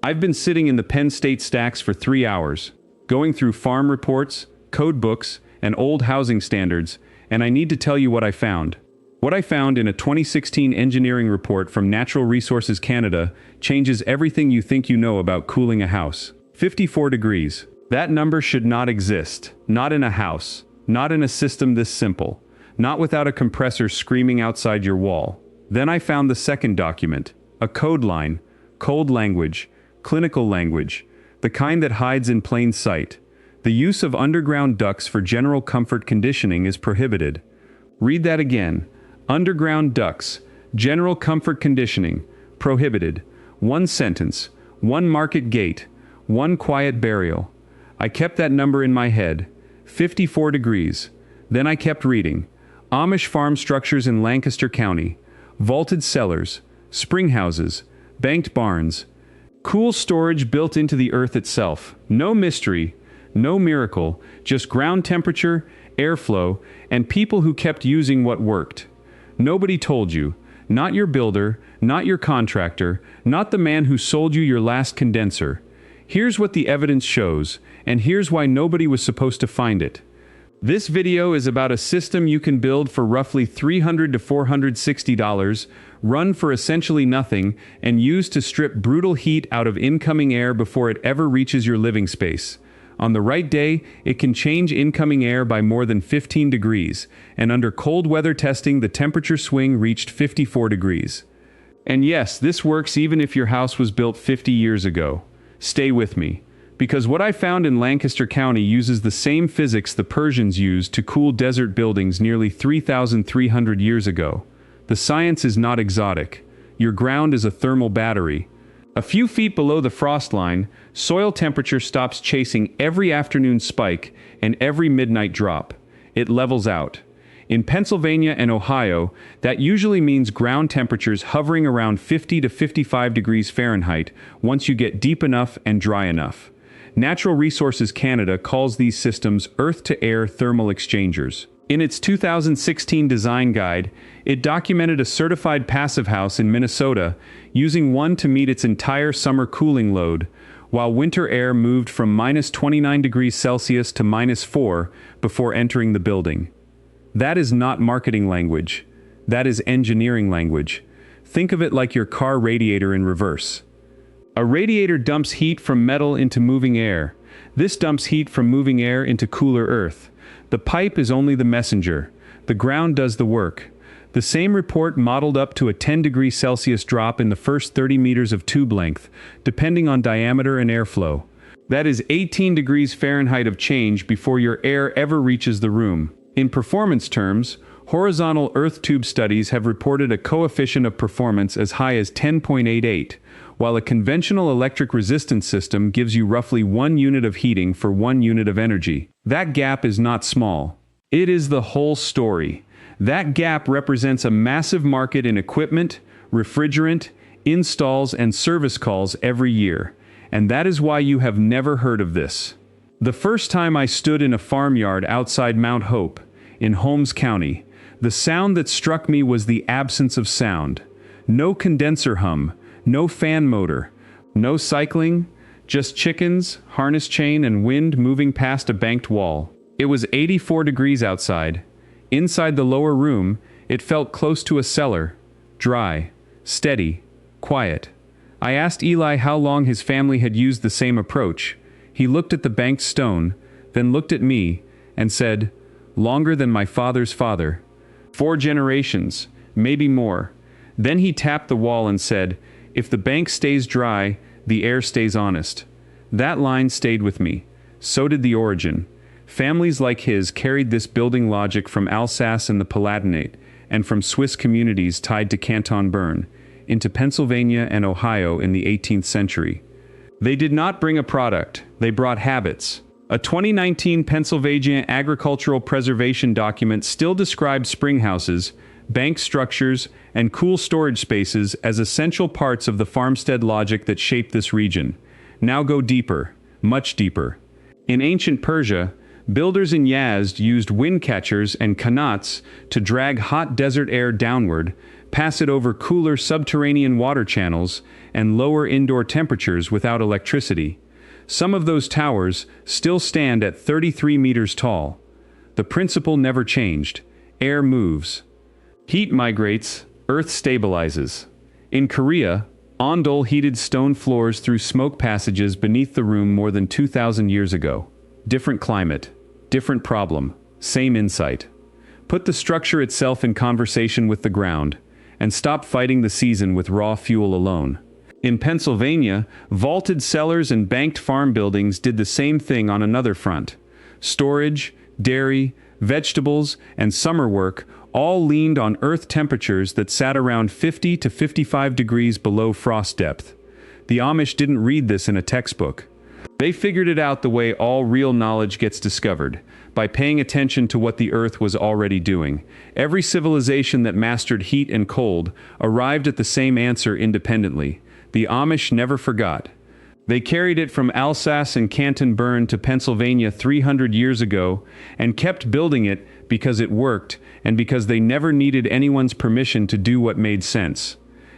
I've been sitting in the Penn State stacks for 3 hours, going through farm reports, code books, and old housing standards, and I need to tell you what I found. What I found in a 2016 engineering report from Natural Resources Canada changes everything you think you know about cooling a house. 54 degrees. That number should not exist. Not in a house. Not in a system this simple. Not without a compressor screaming outside your wall. Then I found the second document. A code line. Cold language. Clinical language. The kind that hides in plain sight. The use of underground ducts for general comfort conditioning is prohibited. Read that again. Underground ducts, general comfort conditioning, prohibited. One sentence, one market gate, one quiet burial. I kept that number in my head. 54 degrees. Then I kept reading. Amish farm structures in Lancaster County. Vaulted cellars, springhouses, banked barns. Cool storage built into the earth itself. No mystery, no miracle, just ground temperature, airflow, and people who kept using what worked. Nobody told you. Not your builder, not your contractor, not the man who sold you your last condenser. Here's what the evidence shows, and here's why nobody was supposed to find it. This video is about a system you can build for roughly $300 to $460, run for essentially nothing, and use to strip brutal heat out of incoming air before it ever reaches your living space. On the right day, it can change incoming air by more than 15 degrees, and under cold weather testing, the temperature swing reached 54 degrees. And yes, this works even if your house was built 50 years ago. Stay with me, because what I found in Lancaster County uses the same physics the Persians used to cool desert buildings nearly 3,300 years ago. The science is not exotic. Your ground is a thermal battery. A few feet below the frost line, soil temperature stops chasing every afternoon spike and every midnight drop. It levels out. In Pennsylvania and Ohio, that usually means ground temperatures hovering around 50 to 55 degrees Fahrenheit once you get deep enough and dry enough. Natural Resources Canada calls these systems earth-to-air thermal exchangers. In its 2016 design guide, it documented a certified passive house in Minnesota using one to meet its entire summer cooling load, while winter air moved from minus 29 degrees Celsius to minus 4 before entering the building. That is not marketing language. That is engineering language. Think of it like your car radiator in reverse. A radiator dumps heat from metal into moving air. This dumps heat from moving air into cooler earth. The pipe is only the messenger. The ground does the work. The same report modeled up to a 10 degrees Celsius drop in the first 30 meters of tube length, depending on diameter and airflow. That is 18 degrees Fahrenheit of change before your air ever reaches the room. In performance terms, horizontal earth tube studies have reported a coefficient of performance as high as 10.88, while a conventional electric resistance system gives you roughly 1 unit of heating for 1 unit of energy. That gap is not small. It is the whole story. That gap represents a massive market in equipment, refrigerant, installs, and service calls every year. And that is why you have never heard of this. The first time I stood in a farmyard outside Mount Hope, in Holmes County, the sound that struck me was the absence of sound. No condenser hum, no fan motor, no cycling, just chickens, harness chain, and wind moving past a banked wall. It was 84 degrees outside. Inside the lower room, it felt close to a cellar, dry, steady, quiet. I asked Eli how long his family had used the same approach. He looked at the banked stone, then looked at me, and said, "Longer than my father's father. 4 generations, maybe more." Then he tapped the wall and said, "If the bank stays dry, the air stays honest." That line stayed with me. So did the origin. Families like his carried this building logic from Alsace and the Palatinate, and from Swiss communities tied to Canton Bern, into Pennsylvania and Ohio in the 18th century. They did not bring a product, they brought habits. A 2019 Pennsylvania agricultural preservation document still describes springhouses, bank structures, and cool storage spaces as essential parts of the farmstead logic that shaped this region. Now go deeper, much deeper. In ancient Persia, builders in Yazd used wind catchers and qanats to drag hot desert air downward, pass it over cooler subterranean water channels, and lower indoor temperatures without electricity. Some of those towers still stand at 33 meters tall. The principle never changed. Air moves. Heat migrates, earth stabilizes. In Korea, Ondol heated stone floors through smoke passages beneath the room more than 2,000 years ago. Different climate, different problem, same insight. Put the structure itself in conversation with the ground, and stop fighting the season with raw fuel alone. In Pennsylvania, vaulted cellars and banked farm buildings did the same thing on another front. Storage, dairy, vegetables, and summer work all leaned on earth temperatures that sat around 50 to 55 degrees below frost depth. The Amish didn't read this in a textbook. They figured it out the way all real knowledge gets discovered, by paying attention to what the earth was already doing. Every civilization that mastered heat and cold arrived at the same answer independently. The Amish never forgot. They carried it from Alsace and Canton Bern to Pennsylvania 300 years ago and kept building it because it worked and because they never needed anyone's permission to do what made sense.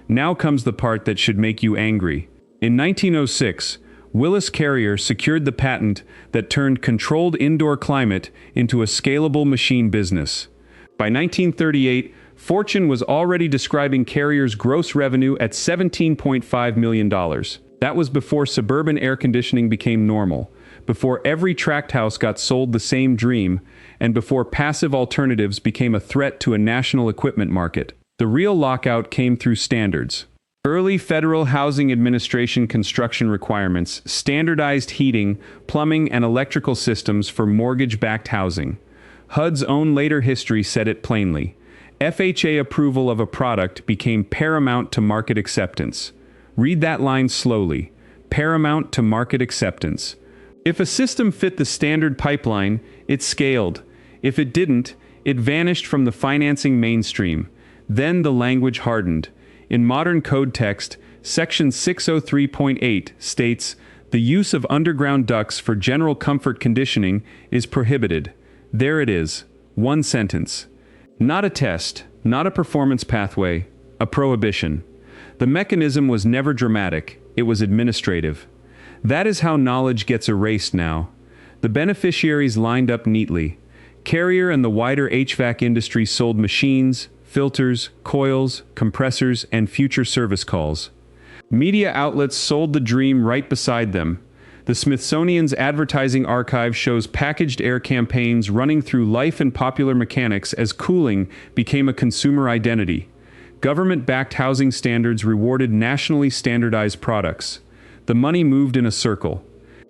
Now comes the part that should make you angry. In 1906, Willis Carrier secured the patent that turned controlled indoor climate into a scalable machine business. By 1938, Fortune was already describing Carrier's gross revenue at $17.5 million. That was before suburban air conditioning became normal, before every tract house got sold the same dream, and before passive alternatives became a threat to a national equipment market. The real lockout came through standards. Early Federal Housing Administration construction requirements standardized heating, plumbing, and electrical systems for mortgage-backed housing. HUD's own later history said it plainly. FHA approval of a product became paramount to market acceptance. Read that line slowly. Paramount to market acceptance. If a system fit the standard pipeline, it scaled. If it didn't, it vanished from the financing mainstream. Then the language hardened. In modern code text, Section 603.8 states, "The use of underground ducts for general comfort conditioning is prohibited." There it is. One sentence. Not a test, not a performance pathway, a prohibition. The mechanism was never dramatic, it was administrative. That is how knowledge gets erased now. The beneficiaries lined up neatly. Carrier and the wider HVAC industry sold machines, filters, coils, compressors, and future service calls. Media outlets sold the dream right beside them. The Smithsonian's advertising archive shows packaged air campaigns running through Life and Popular Mechanics as cooling became a consumer identity. Government-backed housing standards rewarded nationally standardized products. The money moved in a circle.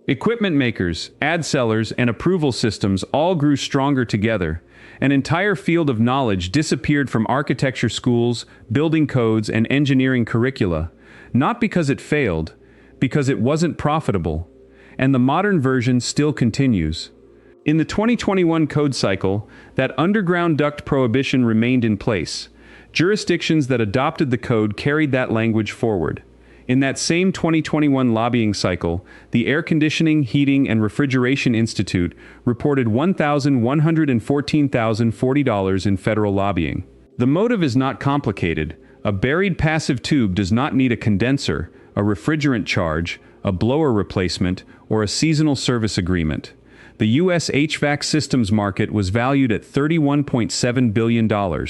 Equipment makers, ad sellers, and approval systems all grew stronger together. An entire field of knowledge disappeared from architecture schools, building codes, and engineering curricula, not because it failed, because it wasn't profitable. And the modern version still continues. In the 2021 code cycle, that underground duct prohibition remained in place. Jurisdictions that adopted the code carried that language forward. In that same 2021 lobbying cycle, the Air Conditioning, Heating, and Refrigeration Institute reported $1,114,040 in federal lobbying. The motive is not complicated. A buried passive tube does not need a condenser, a refrigerant charge, a blower replacement, or a seasonal service agreement. The U.S. HVAC systems market was valued at $31.7 billion.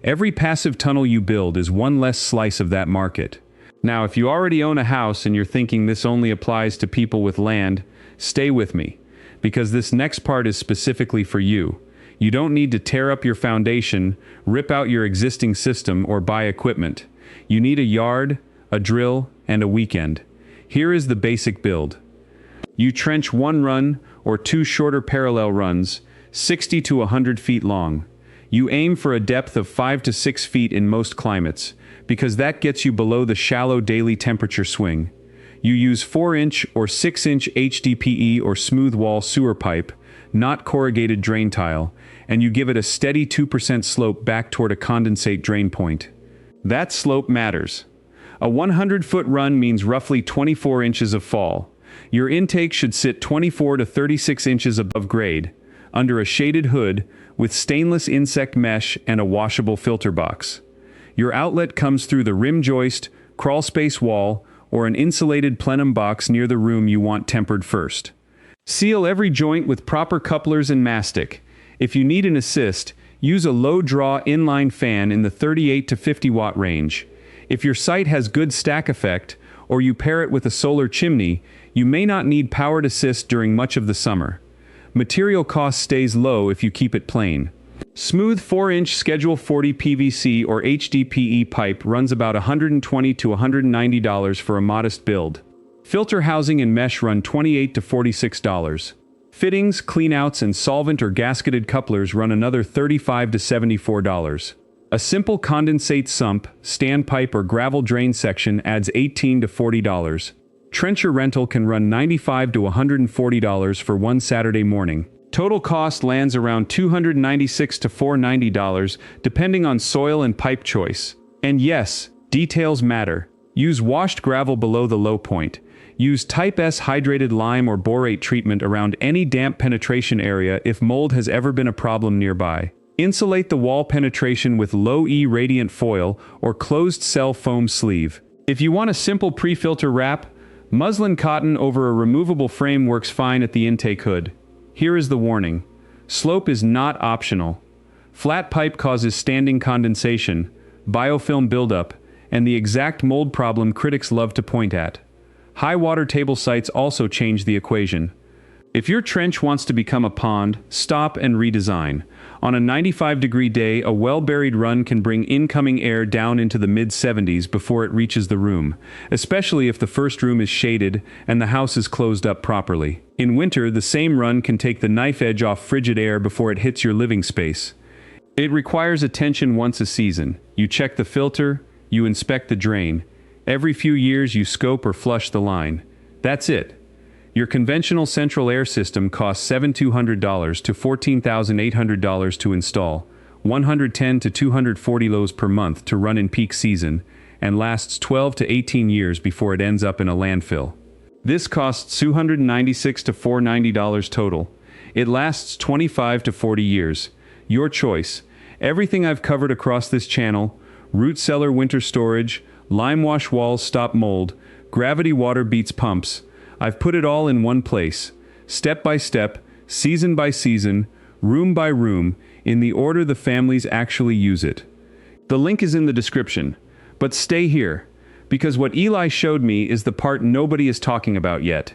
Every passive tunnel you build is one less slice of that market. Now, if you already own a house and you're thinking this only applies to people with land, stay with me, because this next part is specifically for you. You don't need to tear up your foundation, rip out your existing system, or buy equipment. You need a yard, a drill, and a weekend. Here is the basic build. You trench one run or two shorter parallel runs, 60 to 100 feet long. You aim for a depth of 5 to 6 feet in most climates, because that gets you below the shallow daily temperature swing. You use 4-inch or 6-inch HDPE or smooth wall sewer pipe, not corrugated drain tile, and you give it a steady 2% slope back toward a condensate drain point. That slope matters. A 100-foot run means roughly 24 inches of fall. Your intake should sit 24 to 36 inches above grade, under a shaded hood, with stainless insect mesh and a washable filter box. Your outlet comes through the rim joist, crawl space wall, or an insulated plenum box near the room you want tempered first. Seal every joint with proper couplers and mastic. If you need an assist, use a low-draw inline fan in the 38 to 50 watt range. If your site has good stack effect, or you pair it with a solar chimney, you may not need powered assist during much of the summer. Material cost stays low if you keep it plain. Smooth 4-inch Schedule 40 PVC or HDPE pipe runs about $120 to $190 for a modest build. Filter housing and mesh run $28 to $46. Fittings, cleanouts, and solvent or gasketed couplers run another $35 to $74. A simple condensate sump, standpipe, or gravel drain section adds $18 to $40. Trencher rental can run $95 to $140 for one Saturday morning. Total cost lands around $296 to $490, depending on soil and pipe choice. And yes, details matter. Use washed gravel below the low point. Use Type S hydrated lime or borate treatment around any damp penetration area if mold has ever been a problem nearby. Insulate the wall penetration with low-E radiant foil or closed cell foam sleeve. If you want a simple pre-filter wrap, muslin cotton over a removable frame works fine at the intake hood. Here is the warning. Slope is not optional. Flat pipe causes standing condensation, biofilm buildup, and the exact mold problem critics love to point at. High water table sites also change the equation. If your trench wants to become a pond, stop and redesign. On a 95-degree day, a well-buried run can bring incoming air down into the mid-70s before it reaches the room, especially if the first room is shaded and the house is closed up properly. In winter, the same run can take the knife edge off frigid air before it hits your living space. It requires attention once a season. You check the filter, you inspect the drain. Every few years you scope or flush the line. That's it. Your conventional central air system costs $7,200 to $14,800 to install, $110 to $240 per month to run in peak season, and lasts 12 to 18 years before it ends up in a landfill. This costs $296 to $490 total. It lasts 25 to 40 years. Your choice. Everything I've covered across this channel, root cellar winter storage, lime wash walls stop mold, gravity water beats pumps, I've put it all in one place, step by step, season by season, room by room, in the order the families actually use it. The link is in the description, but stay here, because what Eli showed me is the part nobody is talking about yet.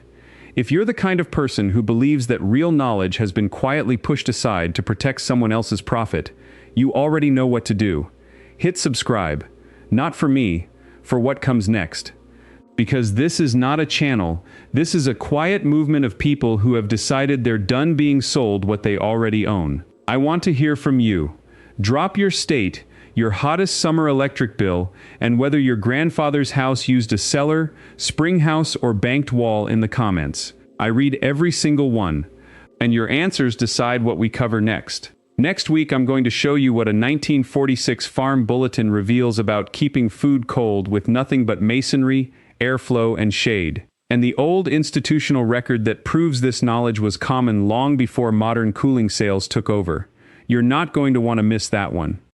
If you're the kind of person who believes that real knowledge has been quietly pushed aside to protect someone else's profit, you already know what to do. Hit subscribe. Not for me, for what comes next. Because this is not a channel, this is a quiet movement of people who have decided they're done being sold what they already own. I want to hear from you. Drop your state, your hottest summer electric bill, and whether your grandfather's house used a cellar, spring house, or banked wall in the comments. I read every single one, and your answers decide what we cover next. Next week, I'm going to show you what a 1946 farm bulletin reveals about keeping food cold with nothing but masonry, airflow, and shade, and the old institutional record that proves this knowledge was common long before modern cooling sales took over. You're not going to want to miss that one.